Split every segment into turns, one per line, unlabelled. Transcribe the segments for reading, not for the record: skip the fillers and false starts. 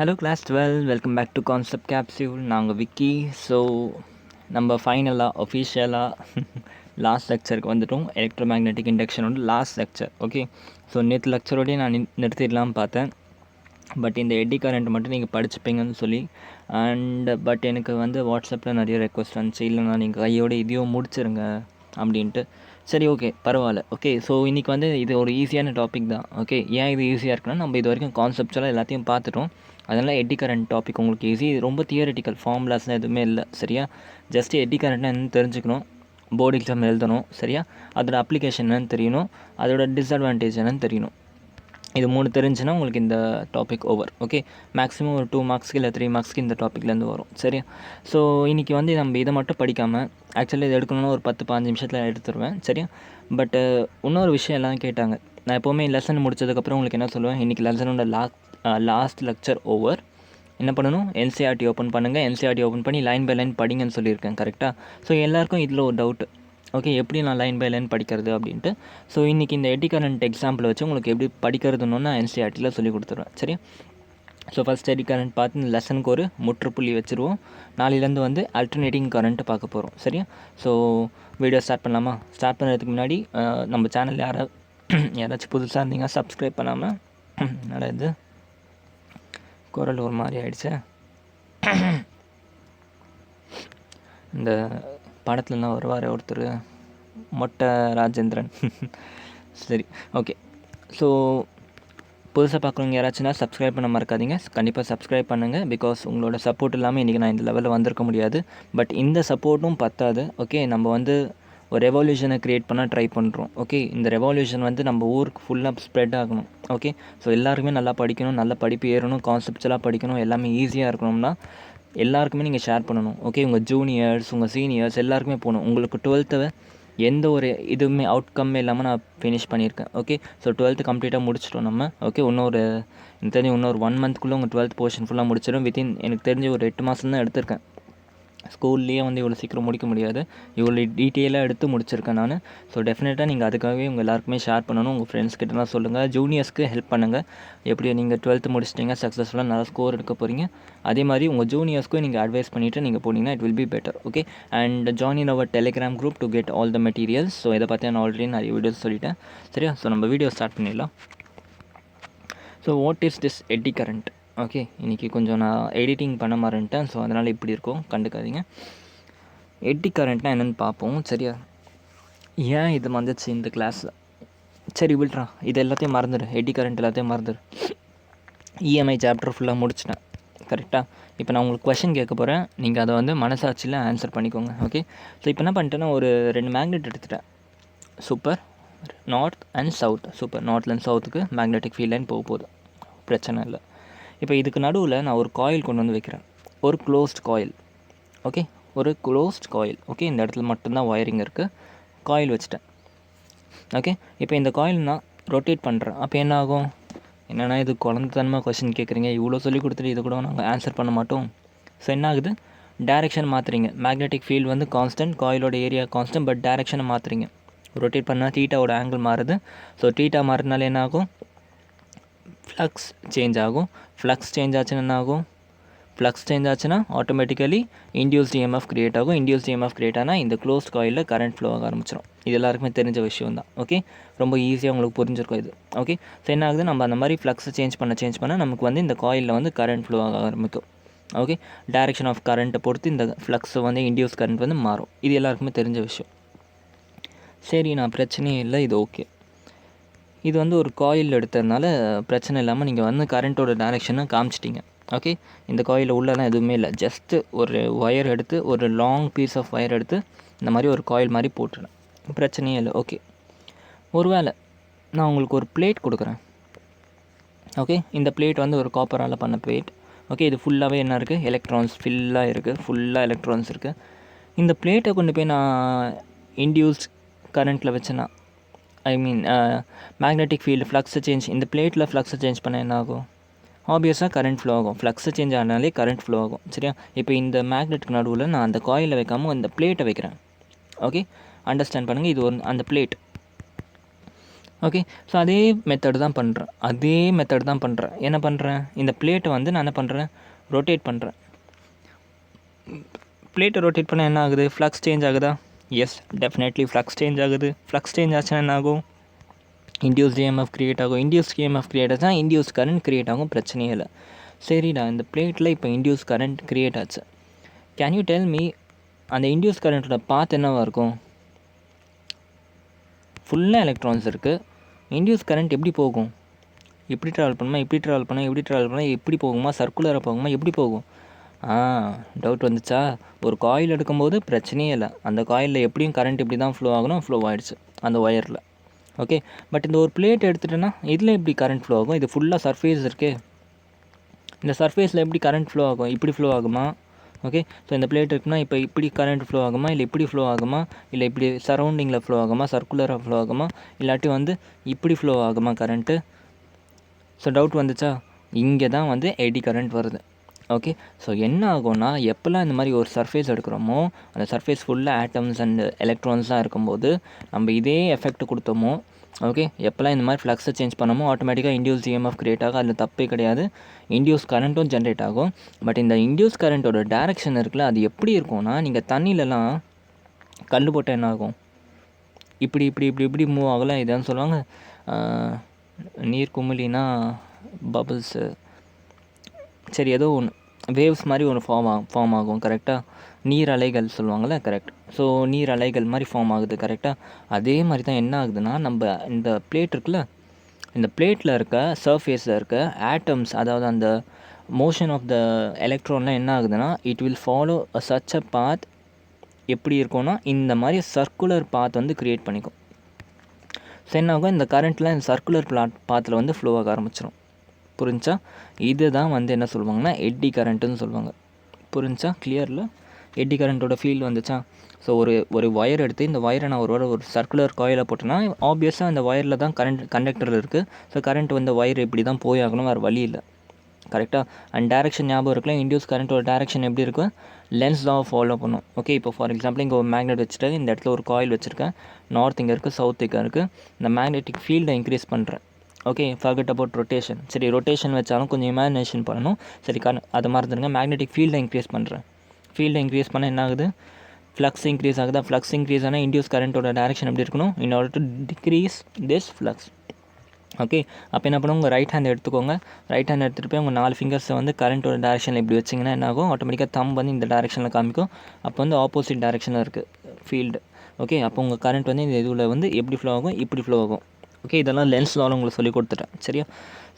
Hello class 12, welcome back to Concept Capsule. நாங்கள் Vicky. So நம்ம ஃபைனலாக ஒஃபிஷியலாக லாஸ்ட் லெக்சருக்கு வந்துட்டோம். எலக்ட்ரோமேக்னெட்டிக் இண்டக்ஷனோட லாஸ்ட் லெக்சர். ஓகே, ஸோ நேற்று லெக்சரோடய நான் நிறுத்திடலாம் பார்த்தேன். பட் இந்த எட்டி கரண்ட் மட்டும் நீங்கள் படிச்சுப்பீங்கன்னு சொல்லி பட் எனக்கு வாட்ஸ்அப்பில் நிறைய ரெக்வஸ்ட் வந்துச்சு, இல்லைண்ணா நீங்கள் கையோட இதையும் முடிச்சிருங்க அப்படின்ட்டு. சரி, ஓகே, பரவாயில்ல. ஓகே, ஸோ இன்றைக்கி இது ஒரு ஈஸியான டாபிக் தான். ஓகே, ஏன் இது ஈஸியாக இருக்குன்னா, நம்ம இது வரைக்கும் கான்செப்ட்ஸ்லாம் எல்லாத்தையும் பார்த்துட்டோம். அதனால் எட்டி கரண்ட் டாபிக் உங்களுக்கு ஈஸி. இது ரொம்ப தியரிட்டிக்கல், ஃபார்முலாஸ்லாம் எதுவுமே இல்லை. சரியா? ஜஸ்ட் எட்டி கரண்ட்னா என்னன்னு தெரிஞ்சுக்கணும், போர்டு எக்ஸாம் எழுதணும். சரியா? அதோட அப்ளிகேஷன் என்னன்னு தெரியணும், அதோட டிஸ்அட்வான்டேஜ் என்னன்னு தெரியணும். இது 3 தெரிஞ்சுன்னா உங்களுக்கு இந்த டாபிக் ஓவர். ஓகே, மேக்ஸிமம் ஒரு 2 மார்க்ஸ்க்கு இல்லை 3 மார்க்ஸ்க்கு இந்த டாப்பிக்லேருந்து வரும். சரியா? ஸோ இன்றைக்கி நம்ம இதை மட்டும் படிக்காமல், ஆக்சுவலி இது எடுக்கணும்னா ஒரு 10-15 நிமிஷத்தில் எடுத்துருவேன். சரியா? பட்டு இன்னொரு விஷயம் எல்லாம் கேட்டாங்க. நான் எப்போவுமே லெசன் முடிச்சதுக்கப்புறம் உங்களுக்கு என்ன சொல்லுவேன், இன்றைக்கி லெசனோட லாஸ்ட் லெக்சர் ஓவர். என்ன பண்ணணும், என்சிஆர்டி ஓப்பன் பண்ணுங்கள். என்சிஆர்டி ஓப்பன் பண்ணி லைன் பை லைன் படிங்கன்னு சொல்லியிருக்கேன். கரெக்டாக? ஸோ எல்லாேருக்கும் இதில் ஒரு டவுட்டு, ஓகே, எப்படி நான் லைன் பை லைன் படிக்கிறது அப்படின்ட்டு. ஸோ இன்றைக்கி இந்த எட்டி கரண்ட் எக்ஸாம்பிள் வச்சு உங்களுக்கு எப்படி படிக்கிறதுன்னு நான் என்சிஆர்டியில் சொல்லி கொடுத்துருவேன். சரியா? ஸோ ஃபஸ்ட் எட்டி கரண்ட் பார்த்து இந்த லெசனுக்கு ஒரு முற்றுப்புள்ளி வச்சுருவோம். நாளையிலேருந்து அல்டர்னேட்டிங் கரண்ட்டு பார்க்க போகிறோம். சரியா? ஸோ வீடியோ ஸ்டார்ட் பண்ணலாமா? ஸ்டார்ட் பண்ணுறதுக்கு முன்னாடி நம்ம சேனல் யாராச்சும் புதுசாக இருந்தீங்கன்னா சப்ஸ்கிரைப் பண்ணாமல் நடந்து குரல் ஒரு மாதிரி ஆயிடுச்சு. இந்த படத்துலலாம் வருவார் ஒருத்தர், மொட்டை ராஜேந்திரன். சரி, ஓகே. ஸோ புதுசாக பார்க்குறவங்க யாராச்சுன்னா சப்ஸ்கிரைப் பண்ண மறக்காதீங்க. கண்டிப்பாக சப்ஸ்கிரைப் பண்ணுங்கள். பிகாஸ் உங்களோட சப்போர்ட் இல்லாமல் இன்றைக்கி நான் இந்த லெவலில் வந்திருக்க முடியாது. பட் இந்த சப்போர்ட்டும் பத்தாது. ஓகே, நம்ம ஒரு ரெவல்யூஷனை க்ரியேட் பண்ண ட்ரை பண்ணுறோம். ஓகே, இந்த ரெவல்யூஷன் நம்ம ஊருக்கு ஃபுல்லாக ஸ்ப்ரெட் ஆகணும். ஓகே, ஸோ எல்லாருக்குமே நல்லா படிக்கணும், நல்ல படிப்பு ஏறணும், கான்செப்ட்ஸ்லாம் படிக்கணும், எல்லாமே ஈஸியாக இருக்கணும்னா எல்லாருக்குமே நீங்கள் ஷேர் பண்ணணும். ஓகே, உங்கள் ஜூனியர்ஸ், உங்கள் சீனியர்ஸ் எல்லாருக்குமே போகணும். உங்களுக்கு 12th எந்த ஒரு இதுவுமே அவுட்கம்மே இல்லாமல் நான் ஃபினிஷ் பண்ணியிருக்கேன். ஓகே, ஸோ 12th கம்ப்ளீட்டாக முடிச்சிட்டோம் நம்ம. ஓகே, எனக்கு தெரிஞ்சு இன்னொரு 1 மந்த்க்குள்ளே உங்கள் 12th போர்ஷன் ஃபுல்லாக முடிச்சிடும். எனக்கு தெரிஞ்சு ஒரு 8 மாதம் தான் எடுத்திருக்கேன். ஸ்கூல்லேயே இவ்வளோ சீக்கிரம் முடிக்க முடியாது. இவ்வளோ டீட்டெயிலாக எடுத்து முடிச்சிருக்கேன் நான். ஸோ டெஃபினட்டாக நீங்கள் அதுக்காகவே உங்கள் எல்லாருக்குமே ஷேர் பண்ணணும். உங்கள் ஃப்ரெண்ட்ஸ்கிட்டலாம் சொல்லுங்கள். ஜூனியர்ஸ்க்கு ஹெல்ப் பண்ணுங்கள். எப்படி நீங்கள் 12th முடிச்சிட்டிங்க, சக்ஸஸ்ஃபுல்லாக நல்லா ஸ்கோர் எடுக்க போகிறீங்க, அதே மாதிரி உங்கள் ஜூனியர்ஸ்க்கும் நீங்கள் அட்வைஸ் பண்ணிவிட்டு நீங்கள் போனீங்கன்னா it will be better. Okay, and join in our Telegram group to get all the materials. So இதை பற்றி நான் ஆல்ரெடி நிறைய வீடியோஸ் சொல்லிட்டேன். சரியா? ஸோ நம்ம வீடியோ ஸ்டார்ட் பண்ணிடலாம். ஸோ வாட் இஸ் திஸ் எட்டி கரண்ட்? ஓகே, இன்றைக்கி கொஞ்சம் நான் எடிட்டிங் பண்ண மாட்டேன். ஸோ அதனால் இப்படி இருக்கும், கண்டுக்காதீங்க. எட்டி கரண்ட்னா என்னென்னு பார்ப்போம். சரியா? ஏன் இது வந்துச்சு இந்த கிளாஸில்? சரி, விட்றா, இது எல்லாத்தையும் மறந்துடு. எட்டி கரண்ட் எல்லாத்தையும் மறந்துடு. இஎம்ஐ சாப்டர் ஃபுல்லாக முடிச்சிட்டேன். கரெக்டாக? இப்போ நான் உங்களுக்கு கொஷின் கேட்க போகிறேன். நீங்கள் அதை மனசாட்சியில் ஆன்சர் பண்ணிக்கோங்க. ஓகே, ஸோ இப்போ என்ன பண்ணிட்டேன்னா, ஒரு 2 மேக்னெட் எடுத்துட்டேன். Super. North and south. Super. நார்த்ல அண்ட் சவுத்துக்கு மேக்னெட்டிக் ஃபீல்ட் லைன் போகுது, பிரச்சனை இல்லை. இப்போ இதுக்கு நடுவில் நான் ஒரு காயில் கொண்டு வைக்கிறேன், ஒரு க்ளோஸ்ட் காயில். ஓகே, ஒரு க்ளோஸ்ட் காயில். ஓகே, இந்த இடத்துல மட்டும்தான் ஒயரிங் இருக்குது. காயில் வச்சுட்டேன். ஓகே, இப்போ இந்த காயில் நான் ரொட்டேட் பண்ணுறேன். அப்போ என்ன ஆகும்? என்னென்னா, இது குழந்தைத்தனமாக கொஸ்டின் கேட்குறீங்க, இவ்வளோ சொல்லி கொடுத்துட்டு இது கூட நாங்கள் ஆன்சர் பண்ண மாட்டோம். ஸோ என்ன ஆகுது? டேரெக்ஷன் மாற்றுறீங்க. மேக்னெட்டிக் ஃபீல்டு கான்ஸ்டன்ட், காயிலோட ஏரியா கான்ஸ்டன்ட், பட் டேரெக்ஷனை மாற்றுறீங்க. ரொட்டேட் பண்ணால் தீட்டாவோட ஆங்கிள் மாறுது. ஸோ தீட்டா மாறினால என்ன ஆகும்? ஃப்ளக்ஸ் சேஞ்ச் ஆகும். ஃப்ளக்ஸ் சேஞ்ச் ஆச்சுன்னா என்ன ஆகும்? ஃப்ளக்ஸ் சேஞ்ச் ஆச்சுன்னா ஆட்டோமேட்டிக்கலி இன்டியூஸ்ட் இஎம்எஃப் கிரியேட் ஆகும். இன்டியூஸ்ட் இஎம்எஃப் கிரியேட் ஆனால் இந்த க்ளோஸ்ட் காயிலில் கரண்ட் ஃப்ளோ ஆக ஆரம்பிச்சிடும். இது எல்லாருக்குமே தெரிஞ்ச விஷயம் தான். ஓகே, ரொம்ப ஈஸியாக உங்களுக்கு புரிஞ்சிருக்கும் இது. ஓகே, ஸோ என்ன ஆகுது? நம்ம அந்த மாதிரி ஃப்ளக்ஸை சேஞ்ச் பண்ண நமக்கு இந்த காயிலில் கரண்ட் ஃப்ளோ ஆக ஆரம்பிக்கும். ஓகே, டைரெக்ஷன் ஆஃப் கரண்ட்டை பொறுத்து இந்த ஃப்ளக்ஸை இன்டியூஸ் கரண்ட் மாறும். இது எல்லாருக்குமே தெரிஞ்ச விஷயம். சரி, நான் பிரச்சனையே இல்லை, இது ஓகே. இது ஒரு காயில் எடுத்ததுனால பிரச்சனை இல்லாமல் நீங்கள் கரண்ட்டோட டைரெக்ஷனை காமிச்சிட்டிங்க. ஓகே, இந்த காயிலில் உள்ளலாம் எதுவுமே இல்லை. ஜஸ்ட்டு ஒரு ஒயர் எடுத்து, ஒரு லாங் பீஸ் ஆஃப் ஒயர் எடுத்து இந்த மாதிரி ஒரு காயில் மாதிரி போட்டுறேன். பிரச்சனையே இல்லை. ஓகே, ஒருவேளை நான் உங்களுக்கு ஒரு பிளேட் கொடுக்குறேன். ஓகே, இந்த பிளேட் ஒரு காப்பரால் பண்ண பிளேட். ஓகே, இது ஃபுல்லாகவே என்ன இருக்குது? எலக்ட்ரான்ஸ் ஃபுல்லாக இருக்குது. ஃபுல்லாக எலக்ட்ரான்ஸ் இருக்குது. இந்த பிளேட்டை கொண்டு போய் நான் இன்டியூஸ்ட் கரண்ட்டில் வச்சேன்னா, ஐ மீன் மேக்னெட்டிக் ஃபீல்டு ஃப்ளக்ஸை சேஞ்ச், இந்த பிளேட்டில் ஃப்ளக்ஸை சேஞ்ச் பண்ண என்ன ஆகும்? ஆப்வியஸாக கரண்ட் ஃப்ளோ ஆகும். ஃப்ளக்ஸை சேஞ்ச் ஆனாலே கரண்ட் ஃப்ளோ ஆகும். சரியா? இப்போ இந்த மேக்னெட்டுக்கு நடுவில் நான் அந்த காயிலில் வைக்காமல் இந்த பிளேட்டை வைக்கிறேன். ஓகே, அண்டர்ஸ்டாண்ட் பண்ணுங்கள். இது அந்த பிளேட். ஓகே. ஸோ அதே மெத்தட் தான் பண்ணுறேன். என்ன பண்ணுறேன், இந்த பிளேட்டை வந்து நான் என்ன பண்ணுறேன், ரொட்டேட் பண்ணுறேன். பிளேட்டை ரொட்டேட் பண்ணால் என்ன ஆகுது, ஃப்ளக்ஸ் சேஞ்ச் ஆகுதா? எஸ், டெஃபினெட்லி ஃப்ளக்ஸ் சேஞ்ச் ஆகுது. ஃப்ளக்ஸ் சேஞ்ச் ஆச்சுன்னா என்ன ஆகும், இண்டியூஸ்ட் இஎம்எஃப் க்ரியேட் ஆகும். இண்டியூஸ்ட் இஎம்எஃப் க்ரியேட் ஆச்சுன்னா இண்டியூஸ் கரண்ட் க்ரியேட் ஆகும், பிரச்சனையே இல்லை. சரிடா, இந்த பிளேட்டில் இப்போ இண்டியூஸ் கரண்ட் க்ரியேட் ஆச்சு. கேன் யூ டெல் மீ, அந்த இண்டியூஸ் கரண்ட்டோட பாத் என்னவாக இருக்கும்? ஃபுல்லாக எலக்ட்ரான்ஸ் இருக்குது. இண்டியூஸ் கரண்ட் எப்படி போகும்? எப்படி ட்ராவல் பண்ணுமா, எப்படி போகுமா, சர்க்குலராக போகுமா, எப்படி போகும்? டவுட் வந்துச்சா? ஒரு காயில் எடுக்கும்போது பிரச்சனையே இல்லை, அந்த காயிலில் எப்படியும் கரண்ட் இப்படி தான் ஃப்ளோ ஆகணும், ஃப்ளோ ஆகிடுச்சு அந்த ஒயரில். ஓகே, பட் இந்த ஒரு பிளேட் எடுத்துகிட்டேன்னா இதில் எப்படி கரண்ட் ஃப்ளோ ஆகும்? இது ஃபுல்லாக சர்ஃபேஸ் இருக்கே, இந்த சர்ஃபேஸில் எப்படி கரண்ட் ஃப்ளோ ஆகும்? இப்படி ஃப்ளோ ஆகுமா? ஓகே, ஸோ இந்த பிளேட் இருக்குன்னா இப்போ இப்படி கரண்ட் ஃப்ளோ ஆகுமா, இல்லை இப்படி ஃப்ளோ ஆகுமா, இல்லை இப்படி சரௌண்டிங்கில் ஃப்ளோ ஆகுமா, சர்க்குலராக ஃப்ளோ ஆகுமா, இல்லாட்டி வந்து இப்படி ஃப்ளோ ஆகுமா கரண்ட்டு? ஸோ டவுட் வந்துச்சா? இங்கே தான் வந்து எடி கரண்ட் வருது. ஓகே, ஸோ என்ன ஆகும்னா, எப்போல்லாம் இந்த மாதிரி ஒரு சர்ஃபேஸ் எடுக்கிறோமோ அந்த சர்ஃபேஸ் ஃபுல்லாக ஆட்டம்ஸ் அண்ட் எலக்ட்ரான்ஸ்லாம் இருக்கும்போது நம்ம இதே எஃபெக்ட் கொடுத்தோமோ, ஓகே, எப்போல்லாம் இந்த மாதிரி ஃப்ளக்ஸை சேஞ்ச் பண்ணமோ ஆட்டோமேட்டிக்காக இண்டியூஸ் இஎம்எஃப் க்ரியேட் ஆகும். அதில் தப்பே கிடையாது, இண்டியூஸ் கரண்ட்டும் ஜென்ரேட் ஆகும். பட் இந்த இண்டியூஸ் கரண்ட்டோட டேரெக்ஷன் இருக்குல்ல, அது எப்படி இருக்கும்னா, நீங்கள் தண்ணியிலலாம் கல் போட்டால் என்ன ஆகும், இப்படி இப்படி இப்படி இப்படி மூவ் ஆகலாம். இதான் சொல்லுவாங்க நீர் குமிழினா பபிள்ஸு, சரி ஏதோ ஒன்று வேவ்ஸ் மாதிரி ஒன்று ஃபார்ம் ஆகும், கரெக்டாக? நீர் அலைகள் சொல்லுவாங்கள்ல, கரெக்ட். ஸோ நீர் அலைகள் மாதிரி ஃபார்ம் ஆகுது, கரெக்டாக? அதே மாதிரி தான் என்ன ஆகுதுன்னா, நம்ம இந்த பிளேட் இருக்குல்ல, இந்த பிளேட்டில் இருக்க சர்ஃபேஸில் இருக்க ஆட்டம்ஸ், அதாவது அந்த மோஷன் ஆஃப் த எலக்ட்ரான்லாம் என்ன ஆகுதுன்னா, it will follow such a path. எப்படி இருக்கும்னா, இந்த மாதிரி சர்க்குலர் பாத் வந்து க்ரியேட் பண்ணிக்கும். ஸோ என்ன ஆகும், இந்த கரண்ட்டில் இந்த சர்க்குலர் பாத்தில் வந்து ஃப்ளோ ஆக ஆரம்பிச்சிடும். புரிஞ்சா? இது தான் வந்து என்ன சொல்லுவாங்கன்னா எட்டி கரண்ட்டுன்னு சொல்லுவாங்க. புரிஞ்சா? கிளியரில் எட்டி கரண்ட்டோட ஃபீல் வந்துச்சா? ஸோ ஒரு ஒயர் எடுத்து இந்த ஒயரை நான் ஒரு சர்க்குலர் காயிலை போட்டேன்னா ஆப்வியஸாக அந்த ஒயரில் தான் கண்டக்டர் இருக்குது. ஸோ கரண்ட் வந்து ஒயர் இப்படி தான் போய் ஆகணும், வேறு வழி இல்லை, கரெக்டாக? அண்ட் டேரெக்ஷன் ஞாபகம் இருக்கலாம். இண்டியூஸ் கரண்ட்டோட டேரெக்ஷன் எப்படி இருக்கும், லென்ஸ் தான் ஃபாலோ பண்ணும். ஓகே, இப்போ ஃபார் எக்ஸாம்பிள் இங்கே ஒரு மேக்னெட் வச்சுட்டு இந்த இடத்துல ஒரு காயில் வச்சுருக்கேன். நார்த் இங்கே இருக்குது, சவுத் இங்கே இருக்குது. இந்த மேக்னெட்டிக் ஃபீல்டை இன்க்ரீஸ் பண்ணுறேன். Okay, forget about rotation. சரி, ரொட்டேஷன் வச்சாலும் கொஞ்சம் இமேஜினேஷன் பண்ணணும். சரி, அதை மறந்துடுங்க. மேக்னெட்டிக் ஃபீல்டை இன்க்ரீஸ் பண்ணுறேன். ஃபீல்டை இன்க்ரீஸ் பண்ணால் என்ன ஆகுது, ஃப்ளக்ஸ் இன்க்ரீஸ் ஆகுதா? ஃப்ளக்ஸ் இன்க்ரீஸ் ஆனால் இண்டியூஸ் கரண்ட்டோட டேரெக்ஷன் எப்படி இருக்கணும், இன் order to decrease this flux. Okay, அப்போ என்ன பண்ணுவோம், உங்கள் ரைட் ஹேண்ட் எடுத்துக்கோங்க. ரைட் ஹேண்ட் எடுத்துகிட்டு போய் உங்கள் 4 ஃபிங்கர்ஸை வந்து கரண்ட்டோட டேரெக்ஷனில் இப்படி வச்சிங்கன்னா என்ன ஆகும், ஆட்டோமேட்டிக்காக தம் வந்து இந்த டேரெக்ஷனில் காமிக்கும். அப்போ வந்து ஆப்போசிட் டேரெக்ஷனில் இருக்குது ஃபீல்டு. ஓகே, அப்போ உங்கள் கரண்ட் வந்து இந்த இதில் வந்து எப்படி ஃப்ளோ ஆகும், இப்படி ஃப்ளோ ஆகும். ஓகே, இதெல்லாம் லென்ஸ் லாவில் உங்களுக்கு சொல்லி கொடுத்துட்டேன், சரியா?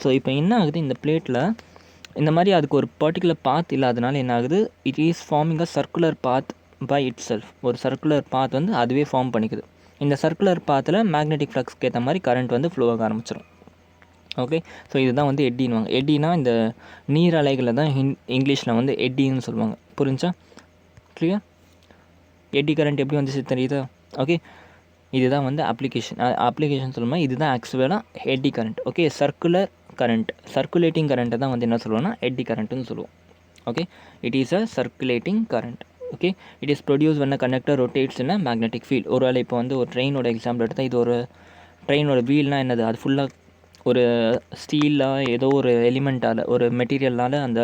ஸோ இப்போ என்ன ஆகுது, இந்த பிளேட்டில் இந்த மாதிரி அதுக்கு ஒரு பர்டிகுலர் பாத் இல்லாதனால என்ன ஆகுது, it is forming a circular path by இட் செல்ஃப். ஒரு சர்க்குலர் பாத் வந்து அதுவே ஃபார்ம் பண்ணிக்குது. இந்த சர்க்குலர் பாத்தில் மேக்னெட்டிக் ஃப்ளக்ஸ்க்கு ஏற்ற மாதிரி கரண்ட் வந்து ஃப்ளோ ஆக ஆரம்பிச்சிடும். ஓகே, ஸோ இதுதான் வந்து எட்டின்னுவாங்க. எட்டினா இந்த நீர் அலைகளை தான் இங்கிலீஷில் வந்து எட்டின்னு சொல்லுவாங்க. புரிஞ்சா? கிளியர்? எட்டி கரண்ட் எப்படி வந்துச்சு தெரியுதா? ஓகே, இதுதான் வந்து அப்ளிகேஷன் சொல்லும்போது இதுதான் ஆக்சுவலாக எட்டி கரண்ட். ஓகே, சர்க்குலேட்டிங் கரண்ட்டை தான் வந்து என்ன சொல்லுவோம்னா எட்டி கரண்ட்டுன்னு சொல்லுவோம். Okay, it is a circulating current. Okay, it is produce when a conductor rotates in a magnetic field. ஒரு வேளை இப்போ வந்து ஒரு ட்ரெயினோட எக்ஸாம்பிள் எடுத்தால், இது ஒரு ட்ரெயினோட வீல்னால் என்னது, அது ஃபுல்லாக ஒரு ஸ்டீலாக ஏதோ ஒரு எலிமெண்ட்டால், ஒரு மெட்டீரியல்னால் அந்த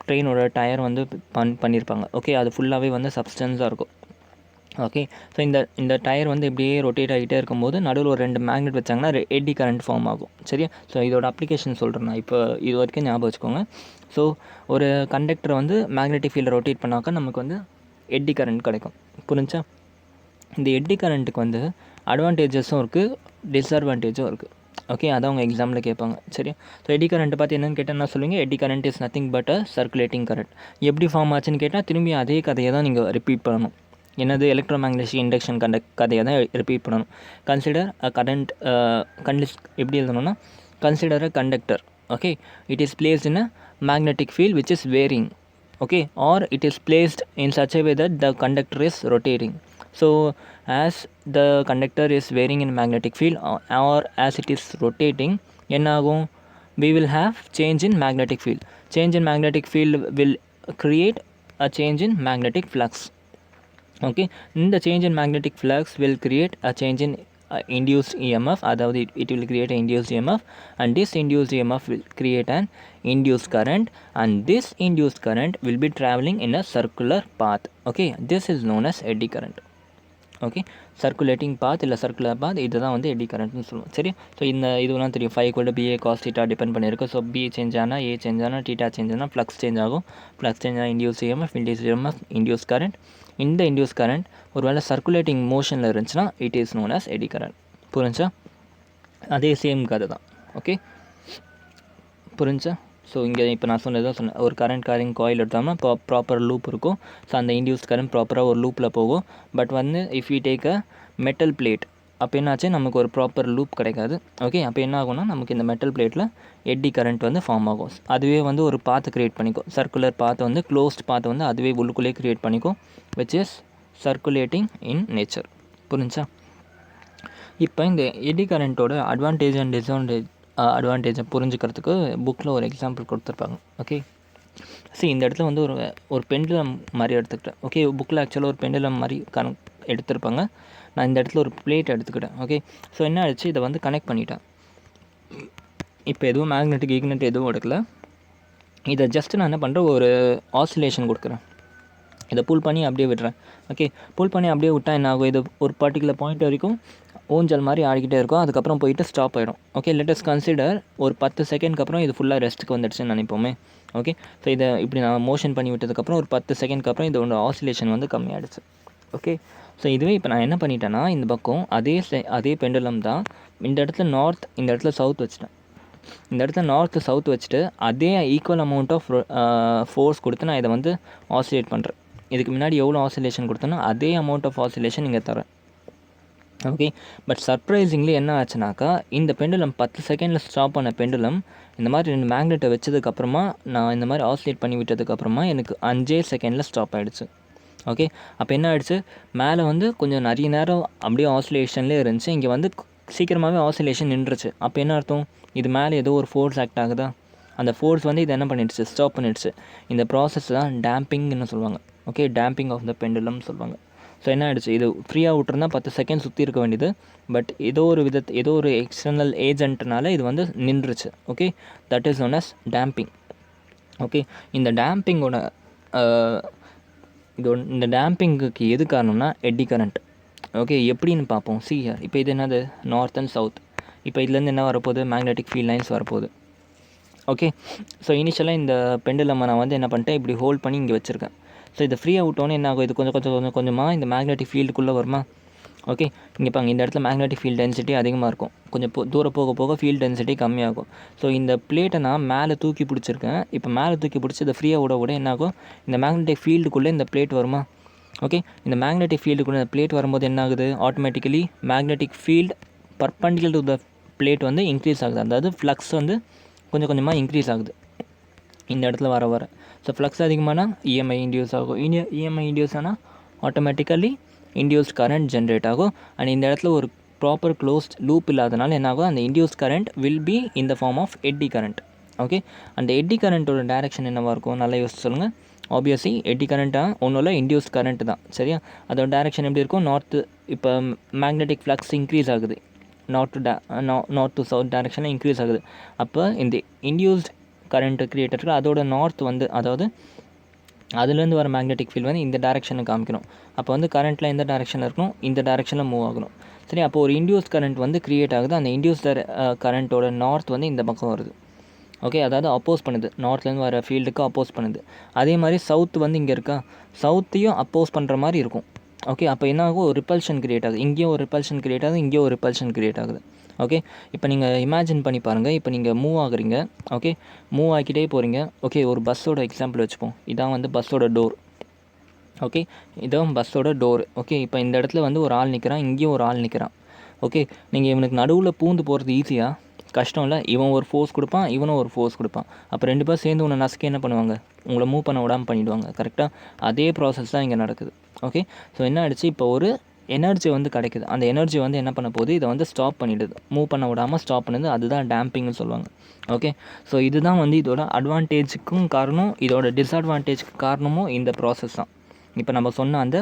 ட்ரெயினோட டயர் வந்து பண்ணியிருப்பாங்க. ஓகே, அது ஃபுல்லாகவே வந்து சப்ஸ்டன்ஸாக இருக்கும். ஓகே, ஸோ இந்த டயர் வந்து இப்படியே ரொட்டேட் ஆகிட்டே இருக்கும்போது நடுவில் ஒரு 2 மேக்னெட் வச்சாங்கன்னா எட்டி கரண்ட் ஃபார்ம் ஆகும், சரியா? ஸோ இதோட அப்ளிகேஷன் சொல்கிறேன் நான் இப்போ, இது வரைக்கும் ஞாபகம் வச்சுக்கோங்க. ஸோ ஒரு கண்டக்டரை வந்து மேக்னெட்டிக் ஃபீல்டை ரொட்டேட் பண்ணாக்கா நமக்கு வந்து எட்டி கரண்ட் கிடைக்கும். புரிஞ்சா? இந்த எட்டி கரண்ட்டுக்கு வந்து அட்வான்டேஜஸும் இருக்குது, டிஸ்அட்வான்டேஜும் இருக்குது. ஓகே, அதான் அவங்க எக்ஸாமில் கேட்பாங்க, சரியா? ஸோ எட்டி கரண்ட்டை பார்த்து என்னென்னு கேட்டால் என்ன சொல்லுவீங்க, எட்டி current is nothing but a circulating current. எப்படி ஃபார்ம் ஆச்சுன்னு கேட்டால் திரும்பி அதே கதையை தான் நீங்கள் ரிப்பீட் பண்ணணும். என்னது, எலக்ட்ரோமேக்னெட்டிக் இண்டக்ஷன் கதையை தான் ரிப்பீட் பண்ணணும். கன்சிடர் அ கரண்ட், எப்படி எழுதணும்னா, consider a conductor. Okay, it is placed in a magnetic field which is varying. Okay, or it is placed in such a way that the conductor is rotating. So as the conductor is varying in magnetic field, or as it is rotating, enagum, we will have change in magnetic field. Change in magnetic field will create a change in magnetic flux. Okay, the change in magnetic flux will create a change in induced EMF, அதாவது it will create an induced EMF, and this induced EMF will create an induced current, and this induced current will be traveling in a circular path. Okay, this is known as eddy current. Okay, circulating path இல்லை circular பாத், இதுதான் வந்து eddy கரண்ட்னு சொல்லுவோம். சரி, so இந்த இதுவெல்லாம் தெரியும். Phi equal to BA cos theta depend பண்ணியிருக்கு. So B change ஆனால் ஏ சேஞ்ச் ஆனால் தீட்டா சேஞ்ச் ஆனால் ஃப்ளக்ஸ் சேஞ்ச் ஆகும். ஃப்ளக்ஸ் சேஞ்ச் ஆனால் இண்டியூஸ் இஎம்எஃப் இண்டியூஸ் கரண்ட். இந்த இண்டியூஸ் கரண்ட் ஒரு வேளை சர்க்குலேட்டிங் மோஷனில் இருந்துச்சுன்னா it is known as eddy current. புரிஞ்சா? அதே சேம் கதை தான். ஓகே, புரிஞ்சா? ஸோ இங்கே இப்போ நான் சொன்னதான் சொன்னேன், ஒரு கரண்ட் கேரிங் காயில் எடுத்தோம்னா ப்ராப்பர் லூப் இருக்கும். ஸோ அந்த இண்டியூஸ் கரண்ட் ப்ராப்பராக ஒரு லூப்பில் போகும். பட் வந்து if you take a metal plate, அப்போ என்னாச்சு, நமக்கு ஒரு ப்ராப்பர் லூப் கிடைக்காது. ஓகே, அப்போ என்ன ஆகும்னா நமக்கு இந்த மெட்டல் பிளேட்டில் எட்டி கரண்ட் வந்து ஃபார்ம் ஆகும். அதுவே வந்து ஒரு பாத்தை க்ரியேட் பண்ணிக்கும். சர்க்குலர் பாத்தை வந்து க்ளோஸ்ட் பாத்தை வந்து அதுவே உள்ளுக்குள்ளே க்ரியேட் பண்ணிக்கும், which is circulating in nature. புரிஞ்சா? இப்போ இந்த எடி கரண்ட்டோட அட்வான்டேஜ் அண்ட் அட்வான்டேஜை புரிஞ்சுக்கிறதுக்கு புக்கில் ஒரு எக்ஸாம்பிள் கொடுத்துருப்பாங்க. ஓகே, இந்த இடத்துல வந்து ஒரு பெண்டுலம் மாதிரி எடுத்துக்கிட்டேன். ஓகே, புக்கில் ஆக்சுவலாக ஒரு பெண்டுலம் மாதிரி எடுத்திருப்பாங்க. நான் இந்த இடத்துல ஒரு பிளேட் எடுத்துக்கிட்டேன். ஓகே, ஸோ என்ன ஆயிடுச்சு, இதை வந்து கனெக்ட் பண்ணிட்டேன். இப்போ எதுவும் மேக்னெட்டிக் இக்னெட் எதுவும் எடுக்கல. இதை ஜஸ்ட் நான் என்ன பண்ணுறேன், ஒரு ஆசிலேஷன் கொடுக்குறேன். இதை புல் பண்ணி அப்படியே விடுறேன். ஓகே, புல் பண்ணி அப்படியே விட்டால் என்ன ஆகும், இது ஒரு பர்டிகுலர் பாயிண்ட் வரைக்கும் ஊஞ்சல் மாதிரி ஆடிக்கிட்டே இருக்கும். அதுக்கப்புறம் போயிட்டு ஸ்டாப் ஆகிடும். ஓகே, லெட்டஸ் கன்சிடர் ஒரு 10 செகண்ட்க்கு அப்புறம் இது ஃபுல்லாக ரெஸ்ட்டுக்கு வந்துடுச்சுன்னு நினைப்போமே. ஓகே, ஸோ இதை இப்படி நான் மோஷன் பண்ணி விட்டதுக்கப்புறம் ஒரு 10 செகண்ட்க்கு அப்புறம் இதோட ஆசிலேஷன் வந்து கம்மியாகிடுச்சு. ஓகே, ஸோ இதுவே இப்போ நான் என்ன பண்ணிட்டேன்னா, இந்த பக்கம் அதே பெண்டுலம் தான், இந்த இடத்துல நார்த், இந்த இடத்துல சவுத் வச்சுட்டேன். இந்த இடத்துல நார்த்து சவுத் வச்சுட்டு அதே ஈக்குவல் அமௌண்ட் ஆஃப் ஃபோர்ஸ் கொடுத்து நான் இதை வந்து ஆசிலேட் பண்ணுறேன். இதுக்கு முன்னாடி எவ்வளோ ஆசிலேஷன் கொடுத்தேன்னா அதே அமௌண்ட் ஆஃப் ஆசிலேஷன் இங்கே தரேன். ஓகே, பட் சர்ப்ரைசிங்லி என்ன ஆச்சுனாக்கா, இந்த பெண்டுலம் 10 செகண்டில் ஸ்டாப் பண்ண பெண்டுலம் இந்த மாதிரி 2 மேக்னெட்டை வச்சதுக்கப்புறமா நான் இந்த மாதிரி ஆசிலேட் பண்ணி விட்டதுக்கப்புறமா எனக்கு 5 செகண்டில் ஸ்டாப் ஆகிடுச்சு. ஓகே, அப்போ என்ன ஆகிடுச்சு, மேலே வந்து கொஞ்சம் நிறைய நேரம் அப்படியே ஆசிலேஷன்லேயே இருந்துச்சு, இங்கே வந்து சீக்கிரமாகவே ஆசிலேஷன் நின்றுச்சு. அப்போ என்ன அர்த்தம், இது மேலே ஏதோ ஒரு ஃபோர்ஸ் ஆக்ட் ஆகுதா, அந்த ஃபோர்ஸ் வந்து இது என்ன பண்ணிடுச்சு, ஸ்டாப் பண்ணிடுச்சு. இந்த ப்ராசஸ் தான் டேம்பிங்னு சொல்லுவாங்க. Okay, damping of the pendulum சொல்லுவாங்க. ஸோ என்ன ஆகிடுச்சு, இது ஃப்ரீயாக விட்டுருந்தா 10 செகண்ட் சுற்றி இருக்க வேண்டியது, பட் ஏதோ ஒரு எக்ஸ்டர்னல் ஏஜென்ட்னால இது வந்து நின்றுச்சு. Okay, that is known as damping. Okay, இந்த டேம்பிங்கோட இந்த டேம்பிங்குக்கு எது காரணம்னா எட்டி கரண்ட். ஓகே, எப்படின்னு பார்ப்போம். இப்போ இது என்னது, நார்த் அண்ட் சவுத். இப்போ இதுலேருந்து என்ன வரப்போகுது, மேக்னெட்டிக் ஃபீல்ட் லைன்ஸ் வரப்போகுது. ஓகே, ஸோ இனிஷியலாக இந்த பெண்டுலம் நான் வந்து என்ன பண்ணிட்டேன், இப்படி ஹோல்ட் பண்ணி இங்கே வச்சுருக்கேன். ஸோ இதை ஃப்ரீயாக விட்டோன்னே என்ன ஆகும், இது கொஞ்சமாக இந்த மேக்னெட்டிக் ஃபீல்டுக்குள்ளே வருமா. ஓகே, இங்கே பாருங்க, இந்த இடத்துல மேக்னெட்டிக் ஃபீல்ட் டென்சிட்டி அதிகமாக இருக்கும், கொஞ்சம் தூரம் போக போக ஃபீல்ட் டென்சிட்டி கம்மியாகும். ஸோ இந்த பிளேட்டை நான் மேலே தூக்கி பிடிச்சிருக்கேன். இப்போ மேலே தூக்கி பிடிச்சி இதை ஃப்ரீயாக விட என்ன ஆகும், இந்த மேக்னெட்டிக் ஃபீல்டுக்குள்ளே இந்த பிளேட் வருமா. ஓகே, இந்த மேக்னெட்டிக் ஃபீல்டுக்குள்ளே இந்த பிளேட் வரும்போது என்ன ஆகுது, automatically magnetic field perpendicular to the plate வந்து இன்க்ரீஸ் ஆகுது. அதாவது ஃப்ளக்ஸ் வந்து கொஞ்சம் கொஞ்சமாக இன்க்ரீஸ் ஆகுது இந்த இடத்துல வர. ஸோ ஃப்ளக்ஸ் அதிகமானா இஎம்ஐ இன்டியூஸ் ஆகும். இஎம்ஐ இன்டியூஸ் ஆனால் ஆட்டோமேட்டிக்கலி இன்டியூஸ்ட் கரண்ட் ஜென்ரேட் ஆகும். அண்ட் இந்த இடத்துல ஒரு ப்ராப்பர் க்ளோஸ்ட் லூப் இல்லாதனால என்ன ஆகும், அந்த induced current will be in the form of eddy current. Okay, அந்த எட்டி கரண்ட்டோட டேரெக்ஷன் என்னவாக இருக்கும், நல்லா யோசிச்சு சொல்லுங்கள். ஆப்வியஸ்லி எட்டி கரண்ட்டாக ஒன்றும் இல்லை, இன்டியூஸ்ட் கரண்ட் தான். சரியா, அதோட டேரெக்ஷன் எப்படி இருக்கும், நார்த்து. இப்போ மேக்னெட்டிக் ஃப்ளக்ஸ் இன்க்ரீஸ் ஆகுது, நார்த் டு சவுத் டேரெக்ஷனில் இன்க்ரீஸ் ஆகுது. அப்போ இந்த இன்டியூஸ்ட் கரண்ட் கிரியேட் இருக்குது, அதோட நார்த் வந்து, அதாவது அதுலேருந்து வர மேக்னெட்டிக் ஃபீல்டு வந்து இந்த டேரெக்ஷனுக்கு காமிக்கணும். அப்போ வந்து கரண்ட்டில் எந்த டேரெக்ஷனில் இருக்கணும், இந்த டேரெக்ஷனில் மூவ் ஆகணும். சரி, அப்போ ஒரு இன்டியூஸ் கரண்ட் வந்து க்ரியேட் ஆகுது. அந்த இன்டியூஸ் கரண்ட்டோட நார்த் வந்து இந்த பக்கம் வருது. ஓகே, அதாவது அப்போஸ் பண்ணுது, நார்த்லேருந்து வர ஃபீல்டுக்கு அப்போஸ் பண்ணுது. அதே மாதிரி சவுத் வந்து இங்கே இருக்கா, சவுத்தையும் அப்போஸ் பண்ணுற மாதிரி இருக்கும். ஓகே, அப்போ என்ன ஆகும், ஒரு ரிப்பல்ஷன் க்ரியேட் ஆகுது, இங்கேயும் ஒரு ரிப்பல்ஷன் க்ரியேட் ஆகுது, இங்கேயும் ஒரு ரிப்பல்ஷன் க்ரியேட் ஆகுது. ஓகே, இப்போ நீங்கள் இமேஜின் பண்ணி பாருங்கள், இப்போ நீங்கள் மூவ் ஆகுறீங்க. ஓகே, மூவ் ஆகிக்கிட்டே போகிறீங்க. ஓகே, ஒரு பஸ்ஸோட எக்ஸாம்பிள் வச்சுப்போம். இதான் வந்து பஸ்ஸோட டோர். ஓகே, இதான் பஸ்ஸோட டோர். ஓகே, இப்போ இந்த இடத்துல வந்து ஒரு ஆள் நிற்கிறான், இங்கேயும் ஒரு ஆள் நிற்கிறான். ஓகே, நீங்கள் இவனுக்கு நடுவில் பூந்து போகிறது ஈஸியாக, கஷ்டம் இல்லை. இவன் ஒரு ஃபோர்ஸ் கொடுப்பான், இவனும் ஒரு ஃபோர்ஸ் கொடுப்பான். அப்போ 2 பேர் சேர்ந்து உன்னை நசுக்கி என்ன பண்ணுவாங்க, உங்களை மூவ் பண்ண விடாமல் பண்ணிவிடுவாங்க. கரெக்டாக அதே ப்ராசஸ் தான் இங்கே நடக்குது. ஓகே, ஸோ என்ன ஆகிடுச்சு, இப்போ ஒரு எனர்ஜி வந்து கிடைக்குது. அந்த எனர்ஜி வந்து என்ன பண்ண போகுது, இதை வந்து ஸ்டாப் பண்ணிவிடுது, மூவ் பண்ண விடாமல் ஸ்டாப் பண்ணுது. அதுதான் டேம்பிங்னு சொல்லுவாங்க. ஓகே, ஸோ இதுதான் வந்து இதோட அட்வான்டேஜுக்கும் காரணம், இதோட டிஸ்அட்வான்டேஜுக்கு காரணமும் இந்த ப்ராசஸ் தான். இப்போ நம்ம சொன்ன அந்த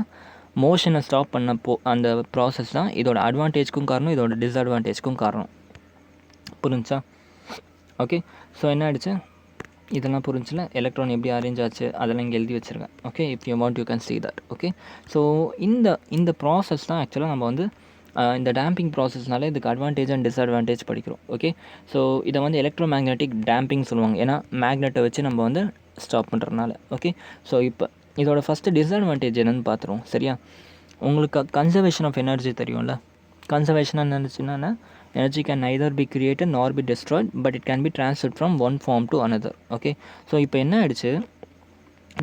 மோஷனை ஸ்டாப் பண்ணப்போ அந்த ப்ராசஸ் தான் இதோட அட்வான்டேஜ்க்கும் காரணம், இதோட டிஸ்அட்வான்டேஜ்க்கும் காரணம். புரிஞ்சா? ஓகே. ஸோ என்ன ஆகிடுச்சு, இதெல்லாம் புரிஞ்சில. எலக்ட்ரான் எப்படி அரேஞ்ச் ஆச்சு அதெல்லாம் இங்கே எழுதி வச்சுருக்கேன். Okay, if you want you can see that. Okay, so இந்த ப்ராசஸ் தான் ஆக்சுவலாக நம்ம வந்து இந்த டேம்பிங் ப்ராசஸ்னால இதுக்கு அட்வான்டேஜ் அண்ட் டிஸ்அட்வான்டேஜ் படிக்கிறோம். ஓகே, ஸோ இதை வந்து எலக்ட்ரோ மேக்னெட்டிக் டேம்பிங் சொல்லுவாங்க, ஏன்னா மேக்னெட்டை வச்சு நம்ம வந்து ஸ்டாப் பண்ணுறதுனால. ஓகே, ஸோ இப்போ இதோட ஃபஸ்ட்டு டிஸ்அட்வான்டேஜ் என்னென்னு பார்த்துருவோம். சரியா? உங்களுக்கு கன்சர்வேஷன் ஆஃப் எனர்ஜி தெரியும்ல. கன்சர்வேஷன் என்னச்சுன்னா, energy can neither be created nor be destroyed, but it can be transferred from one form to another. Okay, so இப்போ என்ன ஆகிடுச்சு,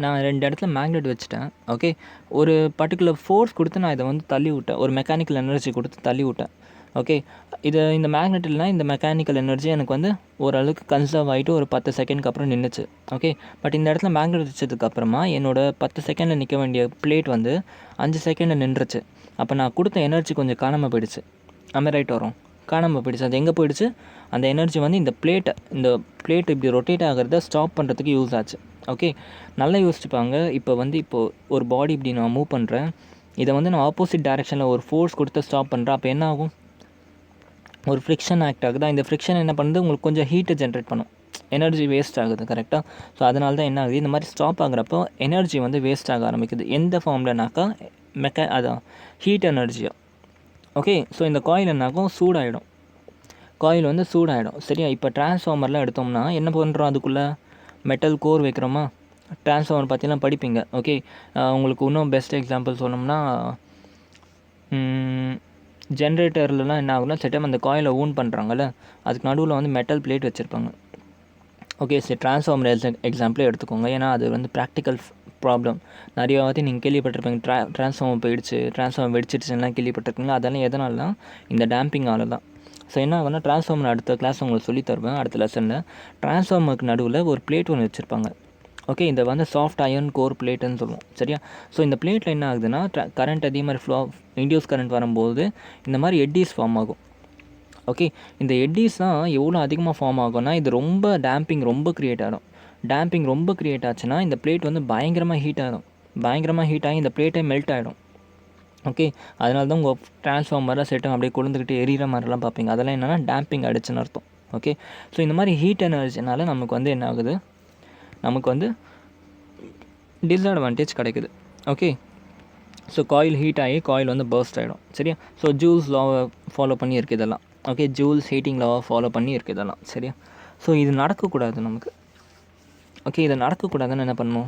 நான் 2 இடத்துல மேக்னெட் வச்சுட்டேன். ஓகே, ஒரு பர்டிகுலர் ஃபோர்ஸ் கொடுத்து நான் இதை வந்து தள்ளி விட்டேன், ஒரு மெக்கானிக்கல் எனர்ஜி கொடுத்து தள்ளி விட்டேன். ஓகே, இந்த மேக்னெட் இல்லைனா இந்த மெக்கானிக்கல் எனர்ஜி எனக்கு வந்து ஓரளவுக்கு கன்சர்வ் ஆகிட்டு ஒரு 10 செகண்ட்க்கு அப்புறம் நின்றுச்சு. ஓகே, பட் இந்த இடத்துல மேக்னெட் வச்சதுக்கப்புறமா என்னோடய 10 செகண்டில் நிற்க வேண்டிய பிளேட் வந்து 5 செகண்டில் நின்றுச்சு. அப்போ நான் கொடுத்த எனர்ஜி கொஞ்சம் காணாமல் போயிடுச்சு. ரைட் வரும், காணாமல் போயிடுச்சு. அது எங்கே போயிடுச்சு, அந்த எனர்ஜி வந்து இந்த பிளேட் இப்படி ரொட்டேட் ஆகிறத ஸ்டாப் பண்ணுறதுக்கு யூஸ் ஆச்சு. ஓகே, நல்லா யோசிச்சுப்பாங்க. இப்போது ஒரு பாடி இப்படி நான் மூவ் பண்ணுறேன், இதை வந்து நான் ஆப்போசிட் டைரெக்ஷனில் ஒரு ஃபோர்ஸ் கொடுத்து ஸ்டாப் பண்ணுறேன். அப்போ என்ன ஆகும், ஒரு ஃப்ரிக்ஷன் ஆக்ட் ஆகுது. இந்த ஃப்ரிக்ஷன் என்ன பண்ணுது, உங்களுக்கு கொஞ்சம் ஹீட்டை ஜென்ரேட் பண்ணும், எனர்ஜி வேஸ்ட் ஆகுது. கரெக்டாக? ஸோ அதனால தான் என்ன ஆகுது, இந்த மாதிரி ஸ்டாப் ஆகுறப்போ எனர்ஜி வந்து வேஸ்ட் ஆக ஆரம்பிக்குது. எந்த ஃபார்ம்லனாக்கா அதான் ஹீட் எனர்ஜியாக. ஓகே, ஸோ இந்த காயில் என்னாகும், சூடாகிடும். காயில் வந்து சூடாகிடும். சரியா? இப்போ டிரான்ஸ்ஃபார்மர்லாம் எடுத்தோம்னா என்ன பண்ணுறோம், அதுக்குள்ளே மெட்டல் கோர் வைக்கிறோமா. டிரான்ஸ்ஃபார்மர் பார்த்தீங்கன்னா படிப்பீங்க. ஓகே, உங்களுக்கு இன்னும் பெஸ்ட் எக்ஸாம்பிள் சொன்னோம்னா, ஜென்ரேட்டர்லாம் என்ன ஆகுனா, செட்டம் அந்த காயிலை ஊன் பண்ணுறாங்கல்ல, அதுக்கு நடுவில் வந்து மெட்டல் பிளேட் வச்சுருப்பாங்க. ஓகே, சரி, டிரான்ஸ்ஃபார்மர் எக்ஸாம்பிளே எடுத்துக்கோங்க, ஏன்னா அது வந்து ப்ராக்டிக்கல் ப்ராப்ளம். நிறைய வாட்டி நீங்கள் கேள்விப்பட்டிருப்பீங்க, டிரான்ஸ்ஃபார்மர் போயிடுச்சு, டிரான்ஸ்ஃபார்மர் வெடிச்சிடுச்சுலாம் கேள்விப்பட்டிருக்கீங்களா. அதெல்லாம் எதனால, இந்த டேம்பிங்கால தான். ஸோ என்ன ஆகுனா, டிரான்ஸ்ஃபார்மர் அடுத்த கிளாஸ் உங்களுக்கு சொல்லி தருவேன், அடுத்த லெசனில். டிரான்ஸ்ஃபார்மருக்கு நடுவில் ஒரு பிளேட் ஒன்று வச்சுருப்பாங்க. ஓகே, இந்த வந்து சாஃப்ட் அயர்ன் கோர் பிளேட்டுன்னு சொல்லுவோம். சரியா? ஸோ இந்த பிளேட்டில் என்ன ஆகுதுன்னா, கரண்ட் அதே மாதிரி இன்டியூஸ் கரண்ட் வரும்போது இந்த மாதிரி எட்டீஸ் ஃபார்ம் ஆகும். ஓகே, இந்த எட்டீஸ் தான் எவ்வளோ அதிகமாக ஃபார்ம் ஆகும்னா, இது ரொம்ப டேம்பிங் ரொம்ப க்ரியேட் ஆகிடும். டேம்பிங் ரொம்ப க்ரியேட் ஆச்சுன்னா இந்த பிளேட் வந்து பயங்கரமாக ஹீட் ஆகிடும். பயங்கரமாக ஹீட் ஆகி இந்த பிளேட்டே மெல்ட் ஆகிடும். ஓகே, அதனால தான் உங்கள் டிரான்ஸ்ஃபார்மரில் செட்டும் அப்படியே கொழுந்துக்கிட்டு எரியிற மாதிரிலாம் பார்ப்பீங்க. அதெல்லாம் என்னென்னா டேம்பிங் அடிச்சுன்னு அர்த்தம். ஓகே, ஸோ இந்த மாதிரி ஹீட் எனர்ஜினால நமக்கு வந்து என்ன ஆகுது, நமக்கு வந்து டிஸ்அட்வான்டேஜ் கிடைக்குது. ஓகே, ஸோ காயில் ஹீட் ஆகி காயில் வந்து பர்ஸ்ட் ஆகிடும். சரியா? ஸோ ஜூல்ஸ் லாவை ஃபாலோ பண்ணி இருக்குது இதெல்லாம். ஓகே, ஜூல்ஸ் ஹீட்டிங் லாவை ஃபாலோ பண்ணி இருக்குது இதெல்லாம். சரியா? ஸோ இது நடக்கக்கூடாது நமக்கு. ஓகே, இதை நடக்கக்கூடாதுன்னு என்ன பண்ணணும்,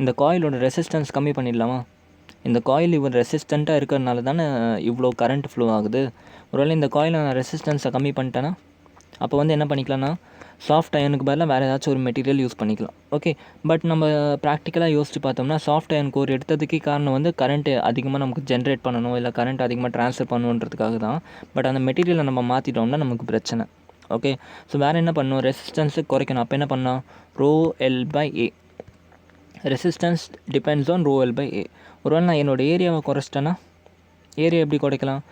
இந்த காயிலோட ரெசிஸ்டன்ஸ் கம்மி பண்ணிடலாமா. இந்த காயில் இவ்வளோ ரெசிஸ்டண்ட்டாக இருக்கிறதுனால தானே இவ்வளோ கரண்ட் ஃப்ளோ ஆகுது. ஒருவேளை இந்த காயில் நான் ரெசிஸ்டன்ஸை கம்மி பண்ணிட்டேன்னா, அப்போ வந்து என்ன பண்ணிக்கலாம்னா, சாஃப்ட் அயனுக்கு பதிலாக வேறு ஏதாச்சும் ஒரு மெட்டீரியல் யூஸ் பண்ணிக்கலாம். ஓகே, பட் நம்ம ப்ராக்டிக்கலாக யோசிச்சு பார்த்தோம்னா, சாஃப்ட் அயன் கோர் எடுத்ததுக்கே காரணம் வந்து கரண்ட்டு அதிகமாக நமக்கு ஜென்ரேட் பண்ணணும், இல்லை கரண்ட் அதிகமாக ட்ரான்ஸ்ஃபர் பண்ணணுன்றதுக்காக தான். பட் அந்த மெட்டீரியலை நம்ம மாற்றிட்டோம்னா நமக்கு பிரச்சனை. ஓகே, ஸோ வேறு என்ன பண்ணணும், ரெசிஸ்டன்ஸு குறைக்கணும். அப்போ என்ன பண்ணோம், ρL/A. Resistance depends on ρL/A. ஒருவேளை நான் என்னோடய ஏரியாவை குறைச்சிட்டேன்னா, ஏரியா எப்படி குறைக்கலாம்,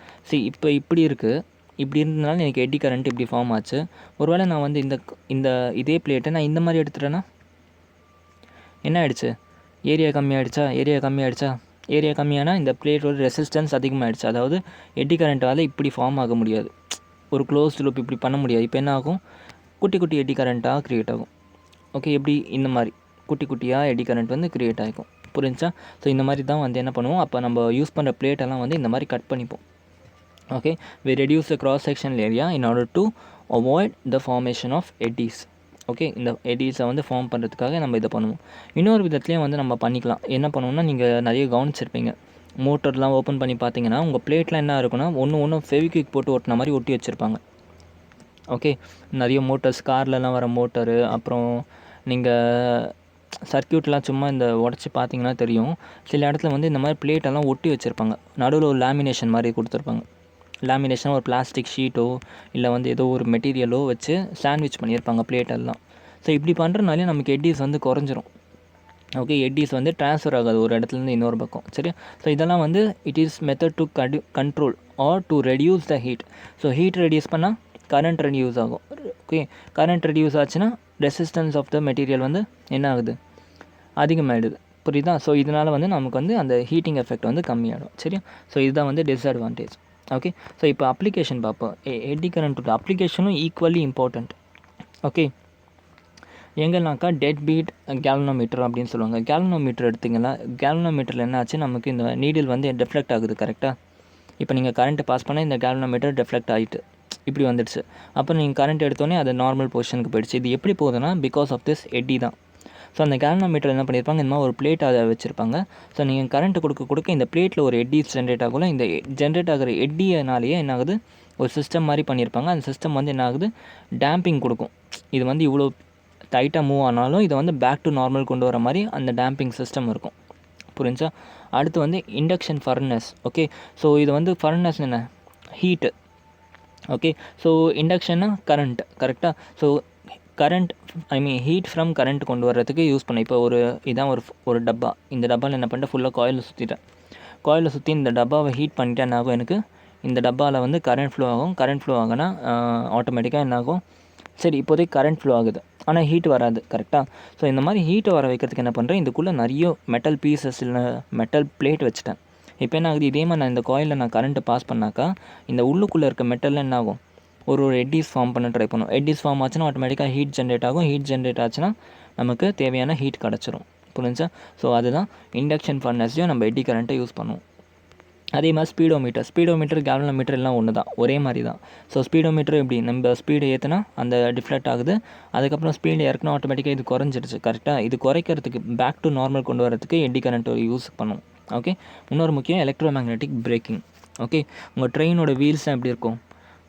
இப்போ இப்படி இருக்குது, இப்படி இருந்ததுனால எனக்கு எட்டி கரண்ட் இப்படி ஃபார்ம் ஆச்சு. ஒருவேளை நான் வந்து இதே பிளேட்டை நான் இந்த மாதிரி எடுத்துட்டேன்னா என்ன ஆகிடுச்சு, ஏரியா கம்மியாகிடுச்சா. ஏரியா கம்மியானால் இந்த பிளேட்டோட ரெசிஸ்டன்ஸ் அதிகமாகிடுச்சு. அதாவது எட்டி கரண்ட்டால் இப்படி ஃபார்ம் ஆக முடியாது, ஒரு க்ளோஸ்டு லூப் இப்படி பண்ண முடியாது. இப்போ என்ன ஆகும், குட்டி குட்டி எட்டி கரண்ட்டாக க்ரியேட் ஆகும். ஓகே, எப்படி இந்த மாதிரி குட்டி குட்டியாக எடி கரண்ட் வந்து க்ரியேட் ஆகிக்கும். புரிஞ்சா? ஸோ இந்த மாதிரி தான் வந்து என்ன பண்ணுவோம், அப்போ நம்ம யூஸ் பண்ணுற பிளேட்டெல்லாம் வந்து இந்த மாதிரி கட் பண்ணிப்போம். Okay, we reduce the cross sectional area in order to avoid the formation of eddies. Okay, இந்த எட்டீஸை வந்து ஃபார்ம் பண்ணுறதுக்காக நம்ம இதை பண்ணுவோம். இன்னொரு விதத்துலேயும் வந்து நம்ம பண்ணிக்கலாம். என்ன பண்ணுவோம்னா, நீங்கள் நிறைய கவனிச்சிருப்பீங்க, மோட்டர்லாம் ஓப்பன் பண்ணி பார்த்தீங்கன்னா உங்கள் பிளேட்லாம் என்ன இருக்குன்னா, ஒன்று ஃபெவிக்விக் போட்டு ஒட்டின மாதிரி ஒட்டி வச்சுருப்பாங்க. ஓகே, நிறைய மோட்டர்ஸ், கார்லலாம் வர மோட்டரு, அப்புறம் நீங்கள் சர்க்கியூட்லாம் சும்மா இந்த உடச்சி பார்த்தீங்கன்னா தெரியும், சில இடத்துல வந்து இந்த மாதிரி பிளேட்டெல்லாம் ஒட்டி வச்சுருப்பாங்க. நடுவில் ஒரு லேமினேஷன் மாதிரி கொடுத்துருப்பாங்க. லேமினேஷன் ஒரு பிளாஸ்டிக் ஷீட்டோ இல்லை வந்து ஏதோ ஒரு மெட்டீரியலோ வச்சு சாண்ட்விச் பண்ணியிருப்பாங்க பிளேட்டெல்லாம். ஸோ இப்படி பண்ணுறதுனாலே நமக்கு எட்டீஸ் வந்து குறைஞ்சிரும். ஓகே, எட்டீஸ் வந்து ட்ரான்ஸ்ஃபர் ஆகாது ஒரு இடத்துலேருந்து இன்னொரு பக்கம். சரியா? ஸோ இதெல்லாம் வந்து it is method to control or to reduce the heat. So heat reduce பண்ணால் கரண்ட் ரெடியூஸ் ஆகும். ஓகே, கரண்ட் ரெடியூஸ் ஆச்சுன்னா ரெசிஸ்டன்ஸ் ஆஃப் த மெட்டீரியல் வந்து என்ன ஆகுது, அதிகமாகிடுது. புரியுதா? ஸோ இதனால் வந்து நமக்கு வந்து அந்த ஹீட்டிங் எஃபெக்ட் வந்து கம்மியாகிடும். சரியா? ஸோ இதுதான் வந்து டிஸ்அட்வான்டேஜ். ஓகே, ஸோ இப்போ அப்ளிகேஷன் பார்ப்போம். எடி கரண்ட்டோட அப்ளிகேஷனும் ஈக்குவலி இம்பார்ட்டண்ட். ஓகே, எங்கன்னாக்கா டெட் பீட் கேல்வனோமீட்டர் அப்படின்னு சொல்லுவாங்க. கேல்வனோமீட்டர் எடுத்திங்கன்னா கேல்வனோமீட்டரில் என்ன ஆச்சு, நமக்கு இந்த நீடில் வந்து டெஃப்ளெக்ட் ஆகுது. கரெக்டாக? இப்போ நீங்கள் கரண்ட்டு பாஸ் பண்ணால் இந்த கேல்வனோமீட்டர் டெஃப்ளெக்ட் ஆகிட்டு இப்படி வந்துடுச்சு. அப்போ நீங்கள் கரண்ட் எடுத்தோடனே அது நார்மல் பொசிஷனுக்கு போயிடுச்சு. இது எப்படி போகுதுன்னா பிகாஸ் ஆஃப் திஸ் எட்டி தான். ஸோ அந்த கேல்வனோமீட்டர் என்ன பண்ணியிருப்பாங்க, இந்த மாதிரி ஒரு பிளேட் அதை வச்சுருப்பாங்க. ஸோ நீங்கள் கரண்ட் கொடுக்க இந்த பிளேட்டில் ஒரு எட்டி ஜென்ரேட் ஆகல. இந்த ஜென்ரேட் ஆகிற எட்டினாலேயே என்ன ஆகுது, ஒரு சிஸ்டம் மாதிரி பண்ணியிருப்பாங்க. அந்த சிஸ்டம் வந்து என்ன ஆகுது, டேம்பிங் கொடுக்கும். இது வந்து இவ்வளோ டைட்டாக மூவ் ஆனாலும் இதை வந்து பேக் டு நார்மல் கொண்டு வர மாதிரி அந்த டேம்பிங் சிஸ்டம் இருக்கும். புரிஞ்சா? அடுத்து வந்து இண்டக்ஷன் ஃபர்னஸ். ஓகே, ஸோ இது வந்து ஃபர்னஸ் என்ன, ஹீட்டு. ஓகே, ஸோ இண்டக்ஷன்னா கரண்ட். கரெக்டாக? So current heat from current கொண்டு வர்றதுக்கு யூஸ் பண்ணேன். இப்போ இதான் ஒரு டப்பா. இந்த டப்பாவில் என்ன பண்ணிட்டேன், ஃபுல்லாக காயிலில் சுற்றிட்டேன். காயிலில் சுற்றி இந்த டப்பாவை ஹீட் பண்ணிவிட்டு என்ன ஆகும், எனக்கு இந்த டப்பாவில் வந்து கரண்ட் ஃப்ளோ ஆகும். கரண்ட் ஃப்ளோ ஆகுனா ஆட்டோமேட்டிக்காக என்ன ஆகும், சரி இப்போதைக்கு கரண்ட் ஃப்ளோ ஆகுது, ஆனால் ஹீட் வராது. கரெக்டாக? ஸோ இந்த மாதிரி ஹீட்டை வர வைக்கிறதுக்கு என்ன பண்ணுறேன், இதுக்குள்ளே நிறைய மெட்டல் பீசஸ் இல்லை மெட்டல் பிளேட் வச்சுட்டேன். இப்போ என்ன ஆகுது, இதே மாதிரி நான் இந்த காயிலில் நான் கரண்ட்டு பாஸ் பண்ணாக்கா இந்த உள்ளுக்குள்ளே இருக்க மெட்டலில் என்ன ஆகும், ஒரு எட்டிஸ் ஃபார்ம் பண்ண ட்ரை பண்ணும். எட்டிஸ் ஃபார்ம் ஆச்சுன்னா ஆட்டோமேட்டிக்காக ஹீட் ஜென்ரேட் ஆகும். ஹீட் ஜென்ரேட் ஆச்சுன்னா நமக்கு தேவையான ஹீட் கிடச்சிரும். புரிஞ்சா? ஸோ அதுதான் இண்டக்ஷன் ஃபர்னஸ்லையும் நம்ம எட்டி கரண்ட்டை யூஸ் பண்ணுவோம். அதே மாதிரி ஸ்பீடோமீட்டர் கேல்வனோமீட்டர் எல்லாம் ஒன்று தான், ஒரே மாதிரி தான். ஸோ ஸ்பீடோமீட்டர் எப்படி, நம்ம ஸ்பீடு ஏற்றினா அந்த டிஃப்ளெக்ட் ஆகுது, அதுக்கப்புறம் ஸ்பீடு இறக்குனா ஆட்டோமேட்டிக்காக இது குறைஞ்சிடுச்சு. கரெக்டாக? இது குறைக்கிறதுக்கு பேக் டு நார்மல் கொண்டு வரதுக்கு எட்டி கரண்ட் யூஸ் பண்ணுவோம். ஓகே, இன்னொரு முக்கியம் எலக்ட்ரோ மேக்னெட்டிக் பிரேக்கிங். ஓகே, உங்கள் ட்ரெயினோட வீல்ஸ் எப்படி இருக்கும்,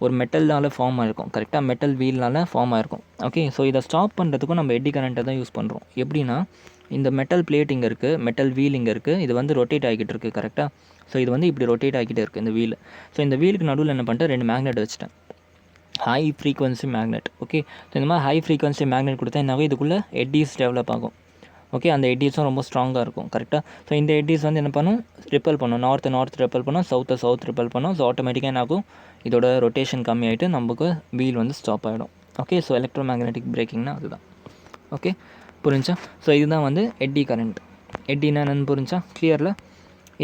ஒரு மெட்டல்னால் ஃபார்ம் ஆகிருக்கும். கரெக்டாக? மெட்டல் வீல்னால் ஃபார்ம் ஆகிருக்கும். ஓகே, ஸோ இதை ஸ்டாப் பண்ணுறதுக்கும் நம்ம எட்டி கரண்ட்டை தான் யூஸ் பண்ணுறோம். எப்படின்னா, இந்த மெட்டல் பிளேட் இங்கே இருக்குது, மெட்டல் வீல் இங்கே இருக்குது, இது வந்து ரொட்டேட் ஆகிட்டு இருக்குது. கரெக்டாக? ஸோ இது வந்து இப்படி ரொட்டேட் ஆகிட்டே இருக்குது இந்த வீல். ஸோ இந்த வீலுக்கு நடுவில் என்ன பண்ணிட்டேன், 2 மேக்னெட் வச்சுட்டேன், high frequency magnet. Okay, so இந்த மாதிரி ஹை ஃப்ரீக்வன்சி மேக்னெட் கொடுத்தா என்னாகும், இதுக்குள்ளே எட்டிஸ் டெவலப் ஆகும். ஓகே, அந்த எட்டிஸும் ரொம்ப ஸ்ட்ராங்காக இருக்கும். கரெக்டாக? ஸோ இந்த எட்டிஸ் வந்து என்ன பண்ணும், ரிப்பல் பண்ணும். நார்த் ரிப்பல் பண்ணும், சவுத் ரிப்பல் பண்ணும். ஸோ ஆட்டோமேட்டிக்காக என்ன ஆகும், இதோட ரொட்டேஷன் கம்மியாகிட்டு நமக்கு வீல் வந்து ஸ்டாப் ஆகிடும். ஓகே, ஸோ எலக்ட்ரோ மேக்னெட்டிக் பிரேக்கிங்னா அதுதான். ஓகே, புரிஞ்சா? ஸோ இதுதான் வந்து எட்டி கரண்ட். எட்டினா என்னென்னு புரிஞ்சா, கிளியரில்?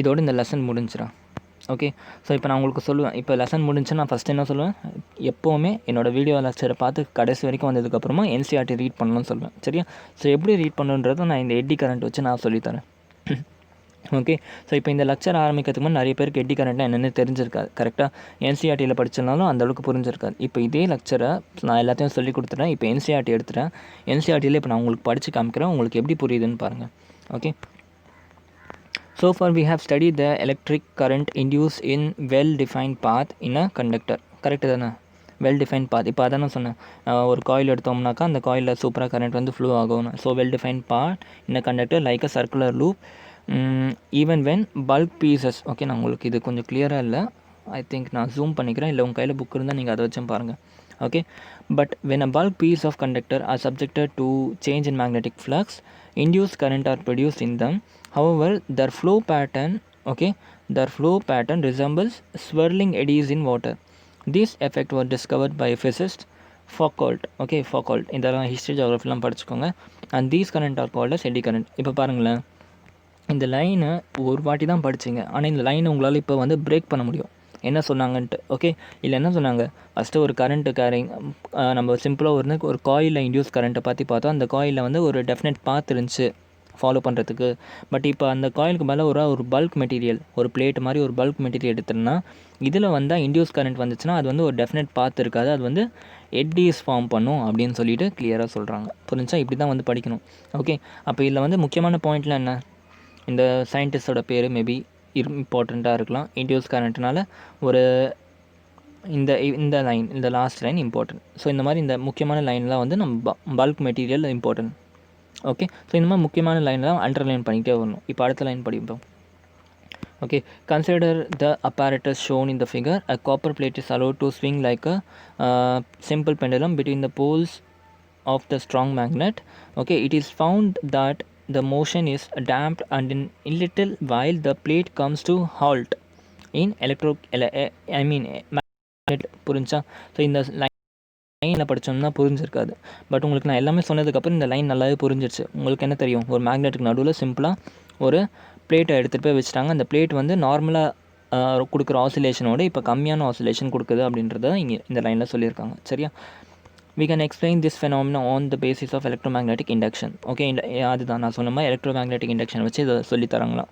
இதோடு இந்த லெசன் முடிஞ்சிடா. ஓகே, ஸோ இப்போ நான் உங்களுக்கு சொல்லுவேன், இப்போ லெசன் முடிஞ்சு நான் ஃபஸ்ட்டு என்ன சொல்லுவேன், எப்போவுமே என்னோடய வீடியோ லெக்சரை பார்த்து கடைசி வரைக்கும் வந்ததுக்கப்புறமா என்சிஆர்டி ரீட் பண்ணணும்னு சொல்லுவேன். சரியா? ஸோ எப்படி ரீட் பண்ணுன்றதை நான் இந்த எட்டி கரண்ட் வச்சு நான் சொல்லித்தரேன். ஓகே, ஸோ இப்போ இந்த லெக்சர் ஆரம்பிக்கிறதுக்கு முன்னாடி நிறைய பேருக்கு எட்டி கரண்ட்னா என்னென்னு தெரிஞ்சிருக்காது. கரெக்டாக? என்சிஆர்டியில் படிச்சிருந்தாலும் அந்தளவுக்கு புரிஞ்சிருக்காது. இப்போ இதே லெக்சரை நான் எல்லாத்தையும் சொல்லி கொடுத்துட்டேன். இப்போ என்சிஆர்டி எடுத்துட்டேன். என்சிஆர்டியில் இப்போ நான் உங்களுக்கு படித்து காமிக்கிறேன், உங்களுக்கு எப்படி புரியுதுன்னு பாருங்கள். Okay, so far we have studied the electric current induced in well-defined path in a conductor. Correct தானே? வெல் டிஃபைன் பாத். இப்போ அதான் நான் சொன்னேன், ஒரு காயில் எடுத்தோம்னாக்கா அந்த காயிலில் சூப்பராக கரண்ட் வந்து ஃப்ளோ ஆகும். So well define path in a conductor like a circular loop even when bulk pieces. Okay, நான் உங்களுக்கு இது கொஞ்சம் கிளியராக இல்லை, ஐ திங்க் நான் ஜூம் பண்ணிக்கிறேன், இல்லை உங்கள் கையில் புக் இருந்தால் நீங்கள் அதை வச்சும் பாருங்கள். Okay, but when a bulk piece of conductor are subjected to change in magnetic flux, induced current are produced in them. However, their flow pattern resembles swirling eddies in water. This effect was discovered by physicist Foucault. Okay, Foucault. இந்த history geography லாம் படிச்சுக்கோங்க. And these current are called as eddy current. இப்போ பாருங்களேன், இந்த லைனை ஒரு வாட்டி தான் படிச்சிங்க, ஆனால் இந்த லைனை உங்களால் இப்போ வந்து பிரேக் பண்ண முடியும். என்ன சொன்னாங்கன்ட்டு. ஓகே, இல்லை என்ன சொன்னாங்க, ஃபஸ்ட்டு ஒரு கரண்ட்டு கேரிங், நம்ம சிம்பிளாக ஒரு காயிலில் இன்டியூஸ் கரண்ட்டை பற்றி பார்த்தோம். அந்த காயிலில் வந்து ஒரு டெஃபினட் பாத் இருந்துச்சு ஃபாலோ பண்ணுறதுக்கு. பட் இப்போ அந்த காயிலுக்கு மேலே ஒரு பல்க் மெட்டீரியல், ஒரு பிளேட் மாதிரி ஒரு பல்க் மெட்டீரியல் எடுத்துட்டோம்னா இதில் வந்தால் இன்டியூஸ் கரண்ட் வந்துச்சுன்னா அது வந்து ஒரு டெஃபினட் பாத் இருக்காது, அது வந்து எட்டிஸ் ஃபார்ம் பண்ணும் அப்படின்னு சொல்லிட்டு கிளியராக சொல்கிறாங்க. புரிஞ்சா? இப்படி தான் வந்து படிக்கணும். ஓகே, அப்போ இதில் வந்து முக்கியமான பாயிண்ட்லாம் என்ன, இந்த சயின்டிஸ்டோட பேர் மேபி இம்பார்ட்டண்ட்டாக இருக்கலாம். இன்டியூஸ் கரண்ட்னால ஒரு இந்த லைன், இந்த லாஸ்ட் லைன் இம்பார்ட்டன்ட். ஸோ இந்த மாதிரி இந்த முக்கியமான லைன்லாம் வந்து நம்ம bulk material important. Okay, so இந்த மாதிரி முக்கியமான லைன்லாம் அண்டர்லைன் பண்ணிக்கிட்டே வரணும். இப்போ அடுத்த லைன் படிப்போம். Okay, consider the apparatus shown in the figure. A copper plate is allowed to swing like a simple pendulum between the poles of the strong magnet. Okay, it is found that the motion is damped and in little while the plate comes to halt in magnet. புரிஞ்சா? So இந்த line லைனில் படித்தோம்னா புரிஞ்சிருக்காது. But உங்களுக்கு நான் எல்லாமே சொன்னதுக்கப்புறம் இந்த line நல்லாவே புரிஞ்சிருச்சு. உங்களுக்கு என்ன தெரியும், ஒரு மேக்னெட்டுக்கு நடுவில் சிம்பிளாக ஒரு பிளேட்டை எடுத்துகிட்டு போய் வச்சுட்டாங்க. அந்த பிளேட் வந்து நார்மலாக கொடுக்குற ஆசிலேஷனோட இப்போ கம்மியான ஆசிலேஷன் கொடுக்குது அப்படின்றத இங்கே இந்த லைனில் சொல்லியிருக்காங்க. சரியா? we can explain this phenomena on the basis of electromagnetic induction. Okay, அதுதான் நான் சொன்ன மாதிரி எலக்ட்ரோமேக்னெட்டிக் இண்டக்ஷன் வச்சு இதை சொல்லித்தராங்களாம்.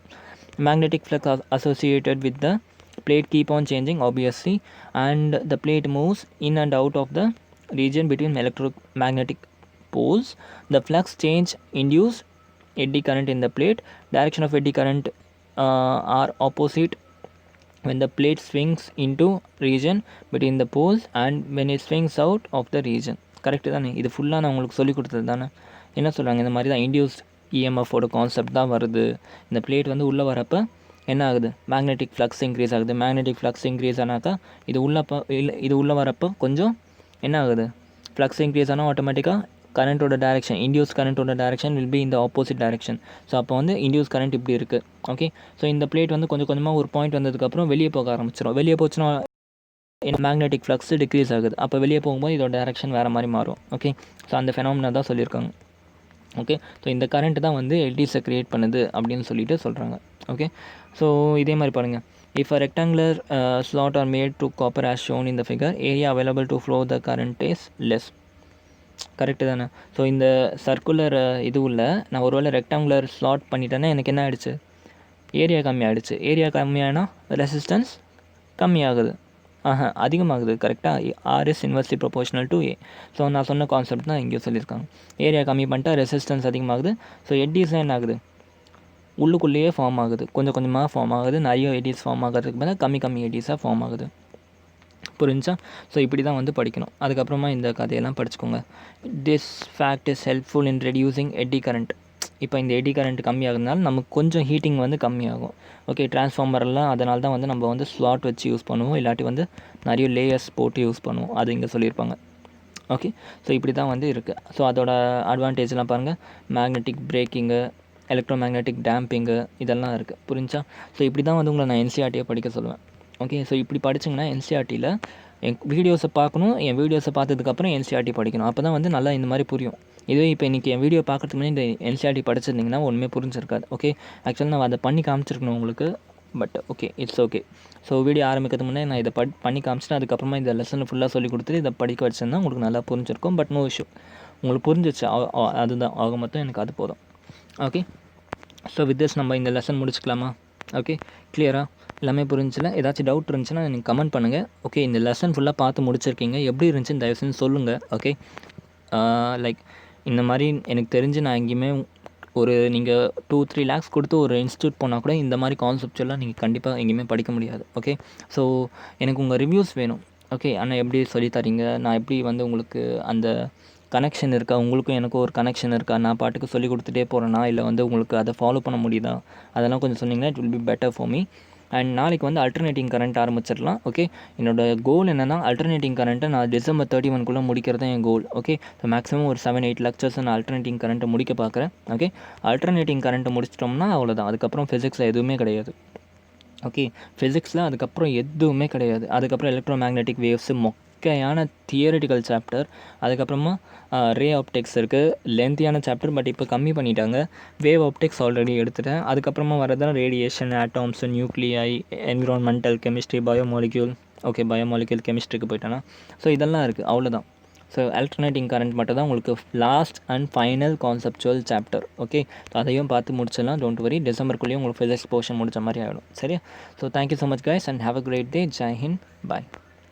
Magnetic flux associated with the plate keep on changing obviously, and the plate moves in and out of the region between electromagnetic poles. The flux change induce eddy current in the plate. Direction of eddy current are opposite when the plate swings into region between the poles and when it swings out of the region. Correct தானே? இது ஃபுல்லாக நான் உங்களுக்கு சொல்லிக் கொடுத்தது தானே. என்ன சொல்கிறாங்க, இந்த மாதிரி தான் இன்டியூஸ்ட் இஎம்எஃபோட கான்செப்ட் தான் வருது. இந்த பிளேட் வந்து உள்ளே வரப்போ என்ன ஆகுது, மேக்னெட்டிக் ஃப்ளக்ஸ் இன்க்ரீஸ் ஆகுது. மேக்னெட்டிக் ஃப்ளக்ஸ் இன்க்ரீஸ் ஆனாக்கா இது உள்ளே வரப்போ கொஞ்சம் என்ன ஆகுது, ஃப்ளக்ஸ் இன்க்ரீஸ் ஆனால் ஆட்டோமேட்டிக்காக கரண்ட்டோட டேரெக்ஷன், இன்டியூஸ் கரண்ட்டோட டேரெக்ஷன் வில் பி இந்த ஆப்போசிட் டேரெக்ஷன். ஸோ அப்போ வந்து இன்டியூஸ் கரண்ட் இப்படி இருக்குது. ஓகே, ஸோ இந்த பிளேட் வந்து கொஞ்சம் கொஞ்சமாக ஒரு பாயிண்ட் வந்ததுக்கப்புறம் வெளியே போக ஆரம்பிச்சிடும். வெளியே போச்சுன்னா மேக்னெட்டிக் ஃப்ளக்ஸ் டிக்ரீஸ் ஆகுது. அப்போ வெளியே போகும்போது இதோட டேரெக்ஷன் வேறு மாதிரி மாறும். ஓகே, ஸோ அந்த ஃபெனாமினா தான் சொல்லியிருக்காங்க. ஓகே, ஸோ இந்த கரண்ட் தான் வந்து எல்டிஸை க்ரியேட் பண்ணுது அப்படின்னு சொல்லிட்டு சொல்கிறாங்க. ஓகே, ஸோ இதே மாதிரி பாருங்கள். If a rectangular slot are made to copper as shown in the figure, area available to flow the current is less. Correct தானே? ஸோ இந்த சர்க்குலர் இதுவில் நான் ஒருவேளை ரெக்டாங்குலர் ஸ்லாட் பண்ணிட்டேன்னா எனக்கு என்ன ஆகிடுச்சு, ஏரியா கம்மியாகிடுச்சு. ஏரியா கம்மியானா ரெசிஸ்டன்ஸ் கம்மியாகுது, அதிகமாகுது. கரெக்டாக? RS inversely proportional to A. So நான் சொன்ன கான்செப்ட் தான் இங்கேயும் சொல்லியிருக்காங்க. ஏரியா கம்மி பண்ணிட்டா ரெசிஸ்டன்ஸ் அதிகமாகுது. ஸோ எட்டிஸாக என்ன ஆகுது, உள்ளுக்குள்ளேயே ஃபார்ம் ஆகுது, கொஞ்சம் கொஞ்சமாக ஃபார்ம் ஆகுது. நிறைய எடிஸ் ஃபார்ம் ஆகிறதுக்கு மேலே கம்மி எடிஸாக ஃபார்ம் ஆகுது. புரிஞ்சா? ஸோ இப்படி தான் வந்து படிக்கணும். அதுக்கப்புறமா இந்த கதையெல்லாம் படிச்சுக்கோங்க. This fact is helpful in reducing எட்டி கரண்ட். இப்போ இந்த எடி கரண்ட் கம்மியாகிறதுனால நமக்கு கொஞ்சம் ஹீட்டிங் வந்து கம்மியாகும். ஓகே, டிரான்ஸ்ஃபார்மர்லாம் அதனால தான் வந்து நம்ம வந்து ஸ்லாட் வச்சு யூஸ் பண்ணுவோம், இல்லாட்டி வந்து நிறைய லேயர்ஸ் போட்டு யூஸ் பண்ணுவோம். அது இங்கே சொல்லியிருப்பாங்க. ஓகே, ஸோ இப்படி தான் வந்து இருக்குது. ஸோ அதோட அட்வான்டேஜ்லாம் பாருங்கள். மேக்னெட்டிக் பிரேக்கிங்கு, எலக்ட்ரோமேக்னெட்டிக் டேம்பிங்கு, இதெல்லாம் இருக்குது. புரிஞ்சா? ஸோ இப்படி தான் வந்து உங்களை நான் என்சிஆர்டியை படிக்க சொல்லுவேன். ஓகே, ஸோ இப்படி படிச்சிங்கன்னா என்சிஆர்டியில் என் வீடியோஸை பார்க்கணும், என் வீடியோஸை பார்த்ததுக்கப்புறம் என்சிஆர்டி படிக்கணும். அப்போ தான் வந்து நல்லா இந்த மாதிரி புரியும். இதுவே இப்போ இன்றைக்கி என் வீடியோ பார்க்குறதுக்கு முன்னாடி இந்த என்சிஆர்டி படிச்சிருந்திங்கன்னா ஒன்றுமே புரிஞ்சிருக்காது. ஓகே, ஆக்சுவலாக நான் அதை பண்ணி காமிச்சிருக்கணும் உங்களுக்கு. But okay, it's okay. So video ஆரம்பிக்கிறதுக்கு முன்னே நான் இதை பண்ணி காமிச்சிட்டு அதுக்கப்புறமா இந்த லெசனை ஃபுல்லாக சொல்லி கொடுத்துட்டு இதை படிக்க வச்சிருந்தா உங்களுக்கு நல்லா புரிஞ்சிருக்கும். பட் நோ இஷ்யூ, உங்களுக்கு புரிஞ்சிச்சு, அதுதான் ஆக மொத்தம் எனக்கு அது போதும். ஓகே, ஸோ வித் திஸ் நம்ம இந்த லெசன் முடிச்சுக்கலாமா? ஓகே, கிளியராக எல்லாமே புரிஞ்சில? ஏதாச்சும் டவுட் இருந்துச்சுன்னா நீங்கள் கமெண்ட் பண்ணுங்கள். ஓகே, இந்த லெசன் ஃபுல்லாக பார்த்து முடிச்சிருக்கீங்க, எப்படி இருந்துச்சுன்னு தயவு செஞ்சு சொல்லுங்கள். ஓகே, லைக் இந்த மாதிரி எனக்கு தெரிஞ்சு நான் எங்கேயுமே ஒரு நீங்கள் 2-3 lakhs கொடுத்து ஒரு இன்ஸ்டியூட் போனால் கூட இந்த மாதிரி கான்செப்ட்லாம் நீங்கள் கண்டிப்பாக எங்கேயுமே படிக்க முடியாது. ஓகே, ஸோ எனக்கு உங்கள் ரிவ்யூஸ் வேணும். ஓகே, ஆனால் எப்படி சொல்லித்தரீங்க, நான் எப்படி வந்து உங்களுக்கு அந்த கனெக்ஷன் இருக்கா, உங்களுக்கும் எனக்கும் ஒரு கனெக்ஷன் இருக்கா, நான் பாட்டுக்கு சொல்லி கொடுத்துட்டே போகிறேன்னா இல்லை வந்து உங்களுக்கு அதை ஃபாலோ பண்ண முடியுதா, அதெல்லாம் கொஞ்சம் சொன்னிங்கன்னா it will be better for me. And நாளைக்கு வந்து அல்டர்னேட்டிங் கரண்ட் ஆரம்பிச்சிடலாம். ஓகே, என்னோடய கோல் என்னென்னா அல்டர்னேட்டிங் கரண்ட்டை நான் December 31 முடிக்கிறது தான் என் கோல். ஓகே, ஸோ மேக்ஸிமம் ஒரு 7-8 லெக்சர்ஸ் நான் அல்டர்னேட்டிங் கரண்ட்டை முடிக்க பார்க்குறேன். ஓகே, அல்டர்னேட்டிங் கரண்ட்டை முடிச்சிட்டோம்னா அவ்வளோதான். அதுக்கப்புறம் ஃபிசிக்ஸில் எதுவுமே கிடையாது. ஓகே, ஃபிசிக்ஸில் அதுக்கப்புறம் எதுவுமே கிடையாது. அதுக்கப்புறம் எலக்ட்ரோமேக்னெட்டிக் வேவ்ஸு மொக்கையான தியரிட்டிக்கல் சாப்டர். அதுக்கப்புறமா ரே ஆப்டிக்ஸ் இருக்குது, லென்த்தியான சாப்டர். பட் இப்போ கம்மி பண்ணிட்டாங்க. வேவ் ஆப்டிக்ஸ் ஆல்ரெடி எடுத்துட்டேன். அதுக்கப்புறமா வரதான் radiation, atoms, nuclei, environmental chemistry, biomolecule. Okay, biomolecule கெமிஸ்ட்ரிக்கு போயிட்டேன்னா ஸோ இதெல்லாம் இருக்குது, அவ்வளோதான். ஸோ அல்டர்னேட்டிங் கரண்ட் மட்டும் தான் உங்களுக்கு last and final conceptual chapter. Okay, so அதையும் பார்த்து முடிச்சிடலாம். டோன்ட் வரி, டிசம்பருக்குள்ளேயும் உங்களுக்கு ஃபிசிக்ஸ் போர்ஷன் முடிச்ச மாதிரி ஆகிடும். சரியா? So thank you so much guys and have a great day. Jai Hind, bye.